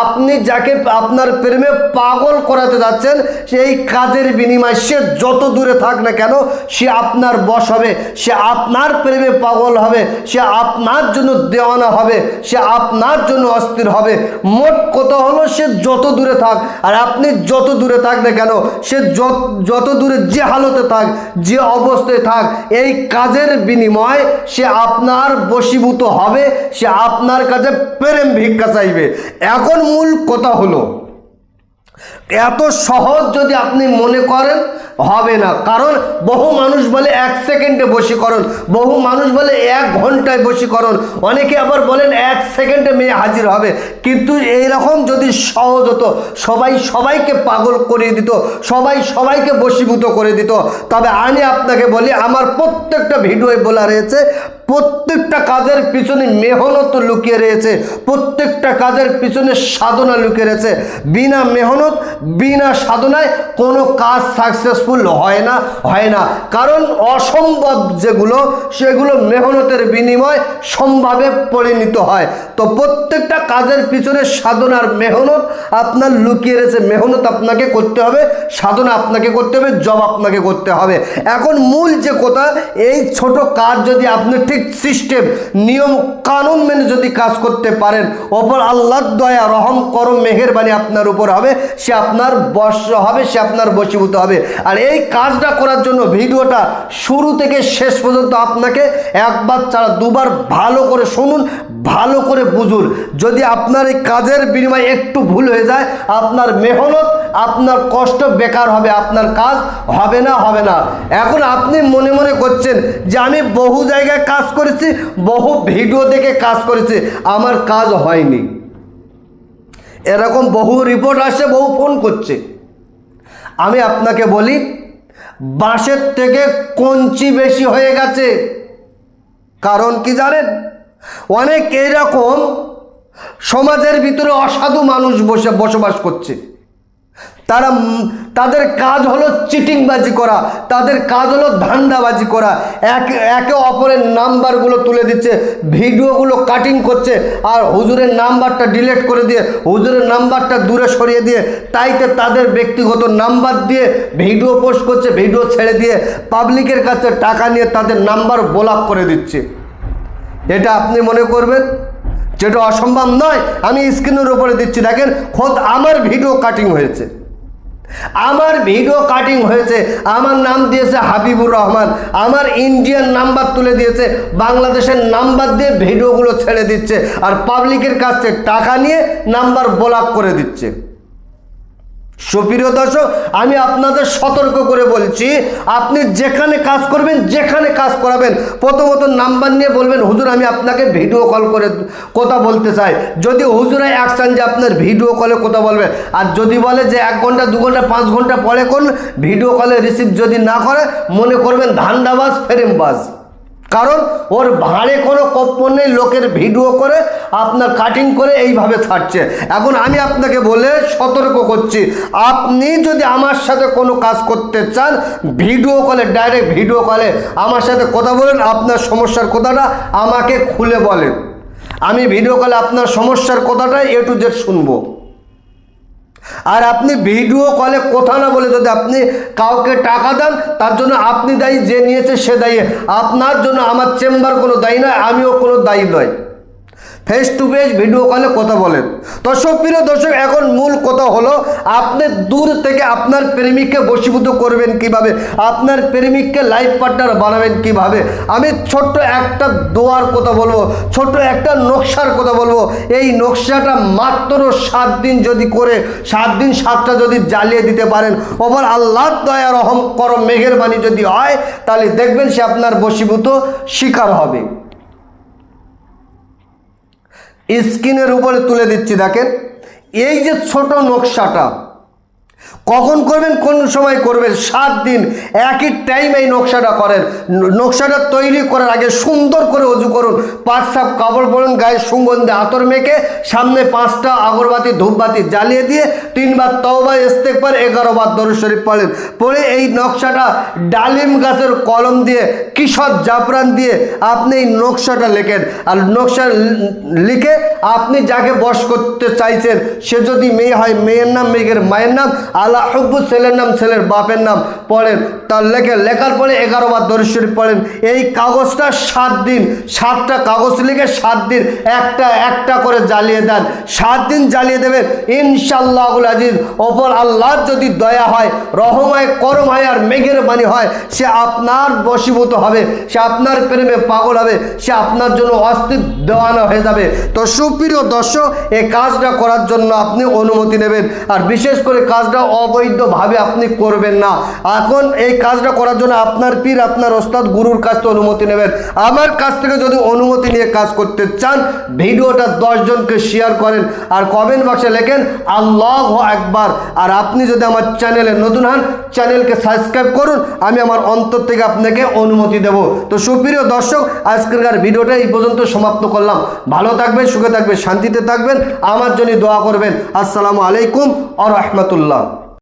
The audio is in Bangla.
আপনি যাকে আপনার প্রেমে পাগল করাতে যাচ্ছেন সেই কাজের বিনিময়ে সে যত দূরে থাক না কেন সে আপনার বশ হবে, সে আপনার প্রেমে পাগল হবে, সে আপনার জন্য দেওয়ানা হবে, সে আপনার জন্য অস্থির হবে। মোট কথা হলো সে যত দূরে থাক আর আপনি যত দূরে থাক না কেন, সে যত দূরে যে হালতে থাক, যে অবস্থায় থাক, এই কাজের বিনিময়ে সে আপনার বশীভূত হবে, সে আপনার কাছে প্রেম ভিক্ষা চাইবে। এখন মূল কথা হলো এত সহজ যদি আপনি মনে করেন হবে না, কারণ বহু মানুষ বলে 1 সেকেন্ডে বশীকরণ, বহু মানুষ বলে 1 ঘন্টায় বশীকরণ, অনেকে আবার বলেন 1 সেকেন্ডে মেয়ে হাজির হবে। কিন্তু এইরকম যদি সহজ হতো, সবাই সবাইকে পাগল করে দিত, সবাই সবাইকে বশীভূত করে দিত, তবে আমি আপনাকে বলি আমার প্রত্যেকটা ভিডিওয় বলা রয়েছে প্রত্যেকটা কাজের পিছনে মেহনত লুকিয়ে রয়েছে, প্রত্যেকটা কাজের পিছনে সাধনা লুকিয়ে রয়েছে। বিনা মেহনত বিনা সাধনায় কোনো কাজ সাকসেসফুল হয় না, কারণ অসম্ভব যেগুলো সেগুলো মেহনতের বিনিময় সম্ভবে পরিণত হয়। তো প্রত্যেকটা কাজের পিছনে সাধনার মেহনত আপনার লুকিয়ে রয়েছে। মেহনত আপনাকে করতে হবে, সাধনা আপনাকে করতে হবে, জব আপনাকে করতে হবে। এখন মূল যে কথা, এই ছোট কাজ যদি আপনি ঠিক সিস্টেম নিয়ম কানুন মেনে যদি কাজ করতে পারেন, ওপর আল্লাহর দয়া রহম করম মেহেরবানি আপনার উপর হবে, সে আপনার বশ হবে, সে আপনার বশীভূত হবে। আর এই কাজটা করার জন্য ভিডিওটা শুরু থেকে শেষ পর্যন্ত আপনাকে একবার ছাড়া দুবার ভালো করে শুনুন, ভালো করে বুঝুন। যদি আপনার এই কাজের বিনিময়ে একটু ভুল হয়ে যায়, আপনার মেহনত আপনার কষ্ট বেকার হবে, আপনার কাজ হবে না। এখন আপনি মনে মনে করছেন যে আমি বহু জায়গায় কাজ করেছি, বহু ভিডিও দেখে কাজ করেছি, আমার কাজ হয়নি। এরকম বহু রিপোর্ট আসে, বহু ফোন করছে। আমি আপনাকে বলি বাঁশের থেকে কঞ্চি বেশি হয়ে গেছে। কারণ কি জানেন, অনেক এইরকম সমাজের ভিতরে অসাধু মানুষ বসবাস করছে। তাদের কাজ হলো চিটিংবাজি করা, তাদের কাজ হলো ধান্দাবাজি করা, একে অপরের নাম্বারগুলো তুলে দিচ্ছে, ভিডিওগুলো কাটিং করছে, আর হুজুরের নাম্বারটা ডিলিট করে দিয়ে হুজুরের নাম্বারটা দূরে সরিয়ে দিয়ে তাইতে তাদের ব্যক্তিগত নাম্বার দিয়ে ভিডিও পোস্ট করছে, ভিডিও ছেড়ে দিয়ে পাবলিকের কাছে টাকা নিয়ে তাদের নাম্বার ব্লক করে দিচ্ছে। এটা আপনি মনে করবেন যেটা অসম্ভব নয়। আমি স্ক্রিনের উপরে দিচ্ছি, দেখেন খোদ আমার ভিডিও কাটিং হয়েছে, আমার ভিডিও কাটিং হয়েছে, আমার নাম দিয়েছে হাবিবুর রহমান, আমার ইন্ডিয়ান নাম্বার তুলে দিয়েছে, বাংলাদেশের নাম্বার দিয়ে ভিডিওগুলো ছেড়ে দিচ্ছে, আর পাবলিকের কাছে টাকা নিয়ে নাম্বার ব্লক করে দিচ্ছে। সুপ্রিয় দর্শক, আমি আপনাদের সতর্ক করে বলছি, আপনি যেখানে কাজ করবেন, যেখানে কাজ করাবেন, প্রথমত নাম্বার নিয়ে বলবেন হুজুর আমি আপনাকে ভিডিও কল করে কথা বলতে চাই। যদি হুজুরে অ্যাকশন যে আপনার ভিডিও কলে কথা বলবে, আর যদি বলে যে 1 ঘন্টা 2 ঘন্টা 5 ঘন্টা পরে করুন, ভিডিও কলে রিসিভ যদি না করে, মনে করবেন ধান্দাবাজ ফেরেমবাজ, কারণ ওর ভাঁড়ে কোনো কপ্প নেই, লোকের ভিডিও করে আপনার কাটিং করে এইভাবে ছাড়ছে। এখন আমি আপনাকে বলে সতর্ক করছি, আপনি যদি আমার সাথে কোনো কাজ করতে চান, ভিডিও কলে, ডাইরেক্ট ভিডিও কলে আমার সাথে কথা বলেন, আপনার সমস্যার কথাটা আমাকে খুলে বলেন, আমি ভিডিও কলে আপনার সমস্যার কথাটা A to Z শুনবো। আর আপনি ভিডিও কলে কথা না বলে যদি আপনি কাউকে টাকা দেন, তার জন্য আপনি দায়ী, যে নিয়েছে সে দায়ী, আপনার জন্য আমার চেম্বার কোনো দায়ী নয়, আমিও কোনো দায়ী নয়। ফেস টু ফেস ভিডিও কলে কথা বলেন। তো প্রিয় দর্শক, এখন মূল কথা হলো আপনি দূর থেকে আপনার প্রেমিককে বশীভূত করবেন কিভাবে, আপনার প্রেমিককে লাইফ পার্টনার বানাবেন কিভাবে। আমি ছোট্ট একটা দোয়ার কথা বলবো, ছোট্ট একটা নকশার কথা বলবো। এই নকশাটা মাত্র 7 দিন যদি করে, 7 দিন 7টা যদি জ্বালিয়ে দিতে পারেন, ওপর আল্লাহর দয়া রহম করম মেহেরবানি যদি হয়, তাহলে দেখবেন সে আপনার বশীভূত শিকার হবে। স্ক্রিনের উপরে তুলে দিচ্ছি, দেখেন এই যে ছোট নকশাটা, কখন করবেন, কোন সময় করবেন, 7 দিন একই টাইম এই নকশাটা করেন। নকশাটা তৈরি করার আগে সুন্দর করে অজু করুন, পাঁচ সাপ কাপড় পরুন, গায়ে সুগন্ধি আতর মেখে সামনে 5টা আগরবাতি ধূপবাতি জ্বালিয়ে দিয়ে 3 বার তওবা ইস্তেগফার 11 বার দরুদ শরীফ পড়েন। পড়ে এই নকশাটা ডালিম গাছের কলম দিয়ে কিশোর জাফরান দিয়ে আপনি এই নকশাটা লেখেন। আর নকশা লিখে আপনি যাকে বশ করতে চাইছেন, সে যদি মেয়ে হয় মেয়ের নাম, মেয়ের মায়ের নাম, আলা হুব্বু ছেলের নাম, ছেলের বাপের নাম পড়েন। তার লেখার পরে 11 বার দরুদ শরীফ পড়েন। এই কাগজটা 7 দিন, 7টা কাগজ লিখে 7 দিন একটা করে জ্বালিয়ে দেন। 7 দিন জ্বালিয়ে দেবেন, ইনশাআল্লাহুল আজিজ ওপর আল্লাহর যদি দয়া হয়, রহম হয়, করম হয় আর মেঘের বাণী হয়, সে আপনার বশীভূত হবে, সে আপনার প্রেমে পাগল হবে, সে আপনার জন্য অস্থির দেওয়ানা হয়ে যাবে। তো সুপ্রিয় দর্শক, এই কাজটা করার জন্য আপনি অনুমতি নেবেন। আর বিশেষ করে কাজটা অবৈধভাবে আপনি করবেন না। এখন এই কাজটা করার জন্য আপনার পীর, আপনার ওস্তাদ, গুরুর কাছ থেকে অনুমতি নেবেন। আমার কাছ থেকে যদি অনুমতি নিয়ে কাজ করতে চান, ভিডিওটা 10 জনকে শেয়ার করেন আর কমেন্ট বক্সে লেখেন আল্লাহু আকবার। আর আপনি যদি আমার চ্যানেলে নতুন হন, চ্যানেলকে সাবস্ক্রাইব করুন, আমি আমার অন্তর থেকে আপনাকে অনুমতি দেব। তো সুপ্রিয় দর্শক, আজকের ভিডিওটা এই পর্যন্ত সমাপ্ত করলাম। ভালো থাকবেন, সুখে থাকবেন, শান্তিতে থাকবেন, আমার জন্য দোয়া করবেন। আসসালামু আলাইকুম ওয়া রাহমাতুল্লাহ।